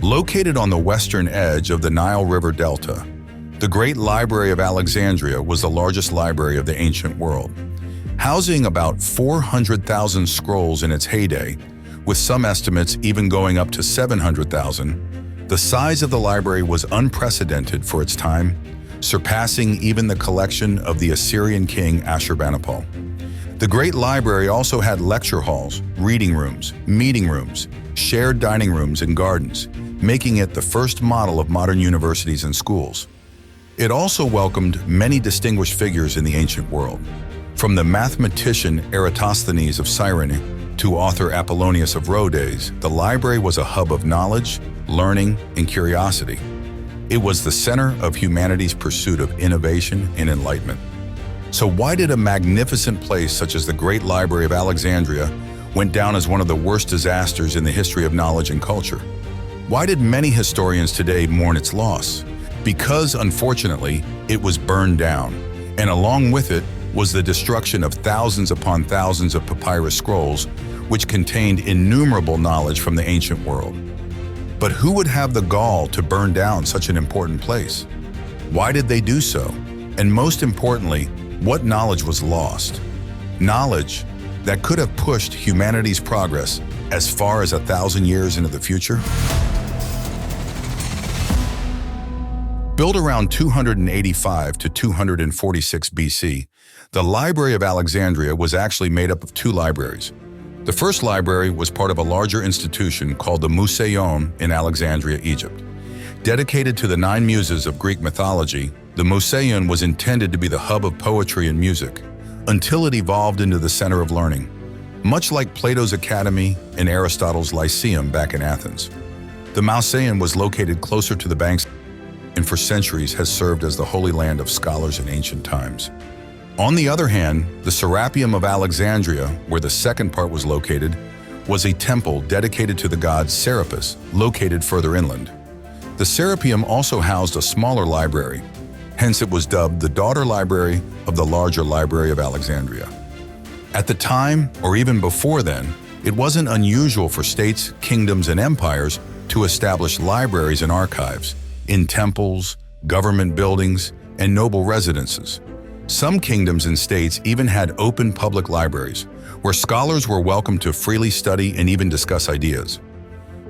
Located on the western edge of the Nile River Delta, the Great Library of Alexandria was the largest library of the ancient world. Housing about 400,000 scrolls in its heyday, with some estimates even going up to 700,000, the size of the library was unprecedented for its time, surpassing even the collection of the Assyrian king Ashurbanipal. The Great Library also had lecture halls, reading rooms, meeting rooms, shared dining rooms, and gardens, making it the first model of modern universities and schools. It also welcomed many distinguished figures in the ancient world. From the mathematician Eratosthenes of Cyrene to author Apollonius of Rhodes, the library was a hub of knowledge, learning, and curiosity. It was the center of humanity's pursuit of innovation and enlightenment. So why did a magnificent place such as the Great Library of Alexandria went down as one of the worst disasters in the history of knowledge and culture? Why did many historians today mourn its loss? Because, unfortunately, it was burned down, and along with it was the destruction of thousands upon thousands of papyrus scrolls, which contained innumerable knowledge from the ancient world. But who would have the gall to burn down such an important place? Why did they do so? And most importantly, what knowledge was lost? Knowledge that could have pushed humanity's progress as far as 1,000 years into the future? Built around 285 to 246 BC, the Library of Alexandria was actually made up of two libraries. The first library was part of a larger institution called the Museion in Alexandria, Egypt. Dedicated to the 9 muses of Greek mythology, the Museion was intended to be the hub of poetry and music, until it evolved into the center of learning, much like Plato's Academy and Aristotle's Lyceum back in Athens. The Museion was located closer to the banks and for centuries has served as the holy land of scholars in ancient times. On the other hand, the Serapeum of Alexandria, where the second part was located, was a temple dedicated to the god Serapis, located further inland. The Serapeum also housed a smaller library, hence it was dubbed the daughter library of the larger Library of Alexandria. At the time, or even before then, it wasn't unusual for states, kingdoms, and empires to establish libraries and archives in temples, government buildings, and noble residences. Some kingdoms and states even had open public libraries, where scholars were welcome to freely study and even discuss ideas.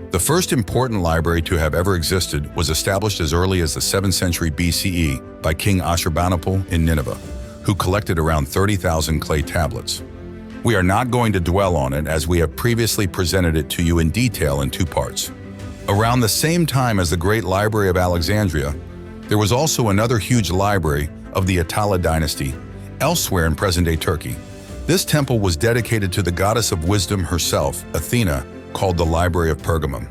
The first important library to have ever existed was established as early as the 7th century BCE by King Ashurbanipal in Nineveh, who collected around 30,000 clay tablets. We are not going to dwell on it as we have previously presented it to you in detail in 2 parts. Around the same time as the Great Library of Alexandria, there was also another huge library of the Attalid dynasty, elsewhere in present-day Turkey. This temple was dedicated to the goddess of wisdom herself, Athena, called the Library of Pergamum.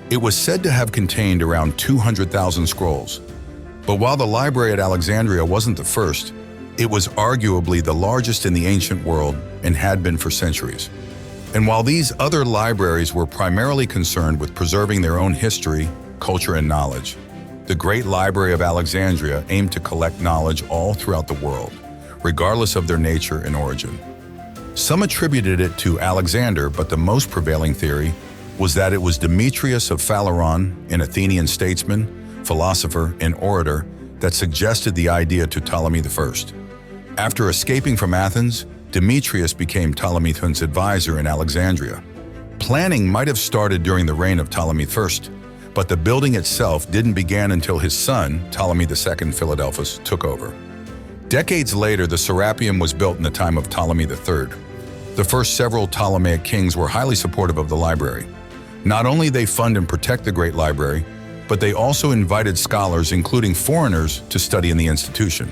It was said to have contained around 200,000 scrolls. But while the library at Alexandria wasn't the first, it was arguably the largest in the ancient world and had been for centuries. And while these other libraries were primarily concerned with preserving their own history, culture, and knowledge, the Great Library of Alexandria aimed to collect knowledge all throughout the world, regardless of their nature and origin. Some attributed it to Alexander, but the most prevailing theory was that it was Demetrius of Phaleron, an Athenian statesman, philosopher, and orator, that suggested the idea to Ptolemy I. After escaping from Athens, Demetrius became Ptolemy I's advisor in Alexandria. Planning might have started during the reign of Ptolemy I, but the building itself didn't begin until his son, Ptolemy II Philadelphus, took over. Decades later, the Serapeum was built in the time of Ptolemy III. The first several Ptolemaic kings were highly supportive of the library. Not only they fund and protect the Great Library, but they also invited scholars, including foreigners, to study in the institution.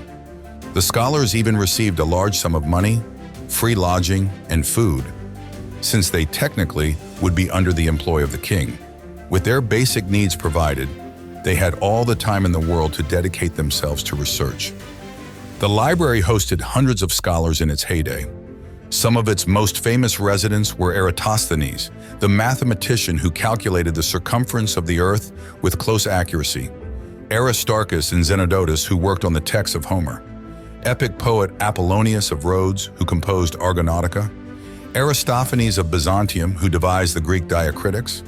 The scholars even received a large sum of money, free lodging, and food, since they technically would be under the employ of the king. With their basic needs provided, they had all the time in the world to dedicate themselves to research. The library hosted hundreds of scholars in its heyday. Some of its most famous residents were Eratosthenes, the mathematician who calculated the circumference of the earth with close accuracy, Aristarchus and Zenodotus, who worked on the texts of Homer, epic poet Apollonius of Rhodes, who composed Argonautica, Aristophanes of Byzantium, who devised the Greek diacritics,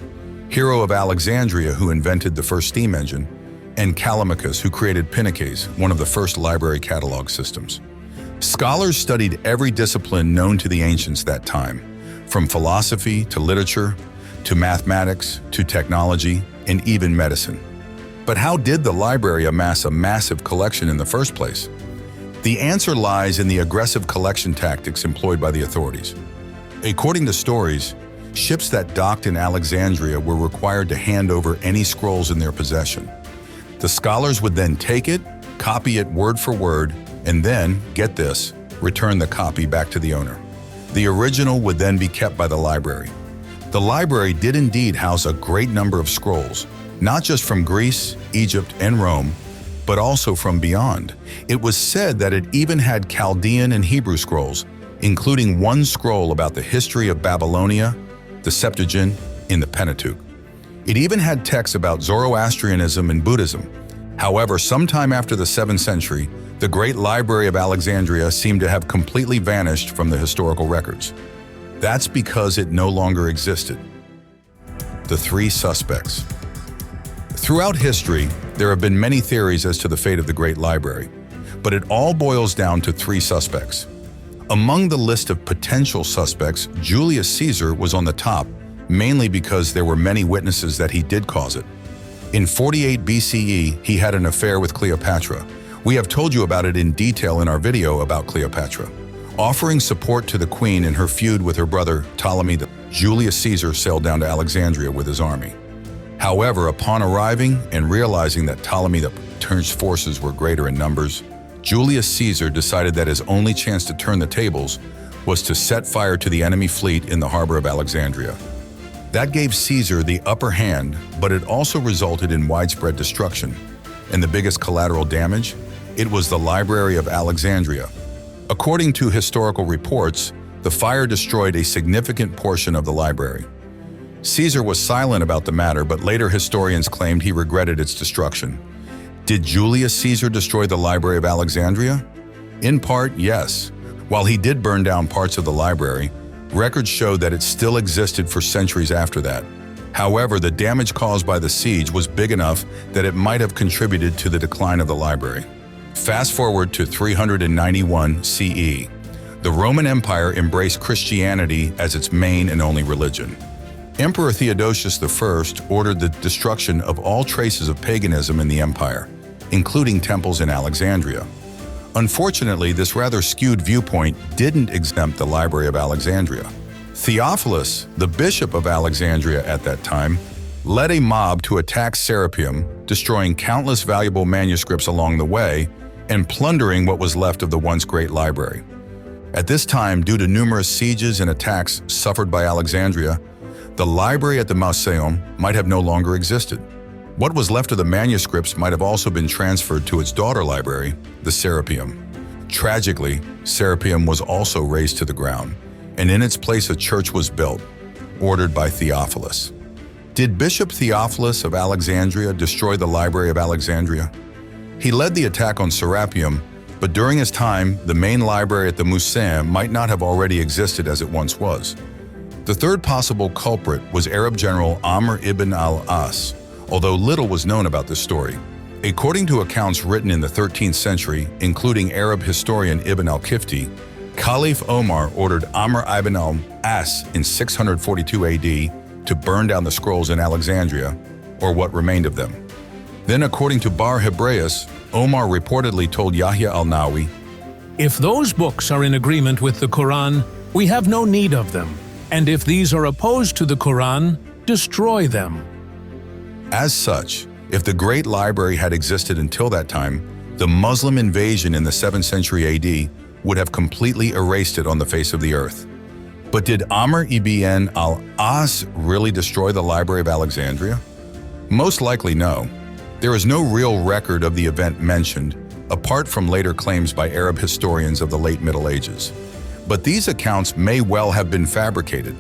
Hero of Alexandria, who invented the first steam engine, and Callimachus, who created Pinakes, one of the first library catalog systems. Scholars studied every discipline known to the ancients that time, from philosophy to literature, to mathematics, to technology, and even medicine. But how did the library amass a massive collection in the first place? The answer lies in the aggressive collection tactics employed by the authorities. According to stories, ships that docked in Alexandria were required to hand over any scrolls in their possession. The scholars would then take it, copy it word for word, and then, get this, return the copy back to the owner. The original would then be kept by the library. The library did indeed house a great number of scrolls, not just from Greece, Egypt, and Rome, but also from beyond. It was said that it even had Chaldean and Hebrew scrolls, including one scroll about the history of Babylonia, the Septuagint, in the Pentateuch. It even had texts about Zoroastrianism and Buddhism. However, sometime after the 7th century, the Great Library of Alexandria seemed to have completely vanished from the historical records. That's because it no longer existed. The three suspects. Throughout history, there have been many theories as to the fate of the Great Library, but it all boils down to three suspects. Among the list of potential suspects, Julius Caesar was on the top, mainly because there were many witnesses that he did cause it. In 48 BCE, he had an affair with Cleopatra. We have told you about it in detail in our video about Cleopatra. Offering support to the queen in her feud with her brother Ptolemy, Julius Caesar sailed down to Alexandria with his army. However, upon arriving and realizing that Ptolemy Turn's forces were greater in numbers, Julius Caesar decided that his only chance to turn the tables was to set fire to the enemy fleet in the harbor of Alexandria. That gave Caesar the upper hand, but it also resulted in widespread destruction. And the biggest collateral damage? It was the Library of Alexandria. According to historical reports, the fire destroyed a significant portion of the library. Caesar was silent about the matter, but later historians claimed he regretted its destruction. Did Julius Caesar destroy the Library of Alexandria? In part, yes. While he did burn down parts of the library, records show that it still existed for centuries after that. However, the damage caused by the siege was big enough that it might have contributed to the decline of the library. Fast forward to 391 CE. The Roman Empire embraced Christianity as its main and only religion. Emperor Theodosius I ordered the destruction of all traces of paganism in the empire, including temples in Alexandria. Unfortunately, this rather skewed viewpoint didn't exempt the Library of Alexandria. Theophilus, the bishop of Alexandria at that time, led a mob to attack Serapeum, destroying countless valuable manuscripts along the way and plundering what was left of the once great library. At this time, due to numerous sieges and attacks suffered by Alexandria, the library at the Mausoleum might have no longer existed. What was left of the manuscripts might have also been transferred to its daughter library, the Serapeum. Tragically, Serapeum was also razed to the ground, and in its place a church was built, ordered by Theophilus. Did Bishop Theophilus of Alexandria destroy the Library of Alexandria? He led the attack on Serapeum, but during his time, the main library at the Museum might not have already existed as it once was. The third possible culprit was Arab general Amr ibn al-As, although little was known about this story. According to accounts written in the 13th century, including Arab historian Ibn al-Kifti, Caliph Omar ordered Amr ibn al-As in 642 AD to burn down the scrolls in Alexandria, or what remained of them. Then, according to Bar Hebraeus, Omar reportedly told Yahya al-Nawawi, "If those books are in agreement with the Quran, we have no need of them, and if these are opposed to the Quran, destroy them." As such, if the Great Library had existed until that time, the Muslim invasion in the 7th century AD would have completely erased it on the face of the earth. But did Amr ibn al-As really destroy the Library of Alexandria? Most likely no. There is no real record of the event mentioned, apart from later claims by Arab historians of the late Middle Ages. But these accounts may well have been fabricated.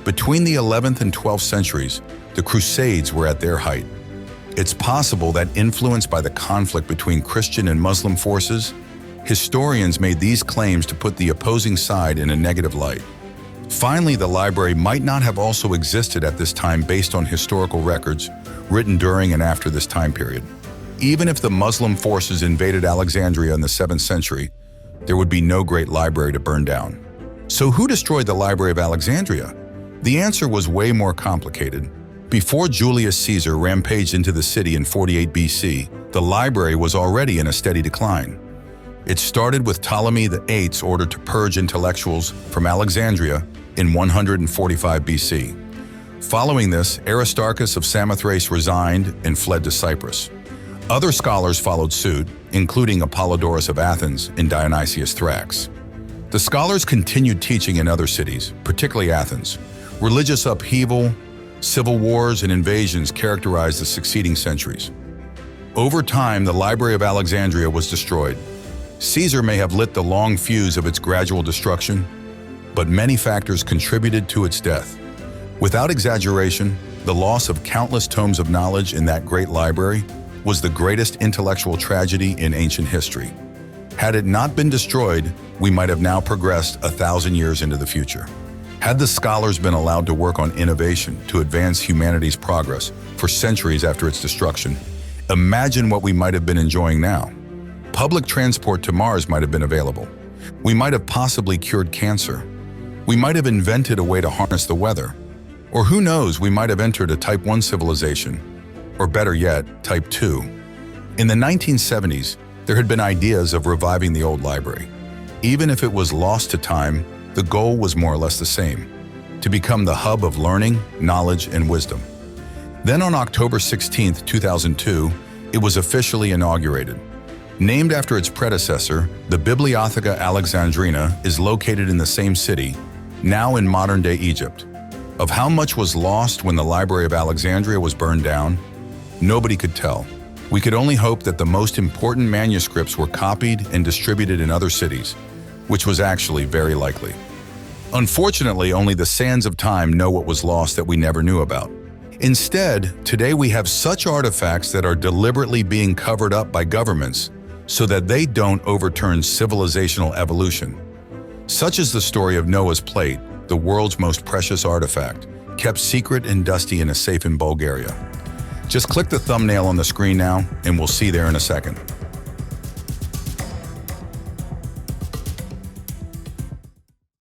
Between the 11th and 12th centuries, the Crusades were at their height. It's possible that, influenced by the conflict between Christian and Muslim forces, historians made these claims to put the opposing side in a negative light. Finally, the library might not have also existed at this time based on historical records written during and after this time period. Even if the Muslim forces invaded Alexandria in the 7th century, there would be no Great Library to burn down. So who destroyed the Library of Alexandria? The answer was way more complicated. Before Julius Caesar rampaged into the city in 48 BC, the library was already in a steady decline. It started with Ptolemy VIII's order to purge intellectuals from Alexandria in 145 BC. Following this, Aristarchus of Samothrace resigned and fled to Cyprus. Other scholars followed suit, including Apollonius of Athens and Dionysius Thrax. The scholars continued teaching in other cities, particularly Athens. Religious upheaval, civil wars, and invasions characterized the succeeding centuries. Over time, the Library of Alexandria was destroyed. Caesar may have lit the long fuse of its gradual destruction, but many factors contributed to its death. Without exaggeration, the loss of countless tomes of knowledge in that great library was the greatest intellectual tragedy in ancient history. Had it not been destroyed, we might have now progressed 1,000 years into the future. Had the scholars been allowed to work on innovation to advance humanity's progress for centuries after its destruction, imagine what we might have been enjoying now. Public transport to Mars might have been available. We might have possibly cured cancer. We might have invented a way to harness the weather. Or who knows, we might have entered a Type 1 civilization. Or better yet, Type 2. In the 1970s, there had been ideas of reviving the old library. Even if it was lost to time, the goal was more or less the same: to become the hub of learning, knowledge, and wisdom. Then on October 16, 2002, it was officially inaugurated. Named after its predecessor, the Bibliotheca Alexandrina is located in the same city, now in modern-day Egypt. Of how much was lost when the Library of Alexandria was burned down, nobody could tell. We could only hope that the most important manuscripts were copied and distributed in other cities, which was actually very likely. Unfortunately, only the sands of time know what was lost that we never knew about. Instead, today we have such artifacts that are deliberately being covered up by governments so that they don't overturn civilizational evolution. Such is the story of Noah's plate, the world's most precious artifact, kept secret and dusty in a safe in Bulgaria. Just click the thumbnail on the screen now, and we'll see you there in a second.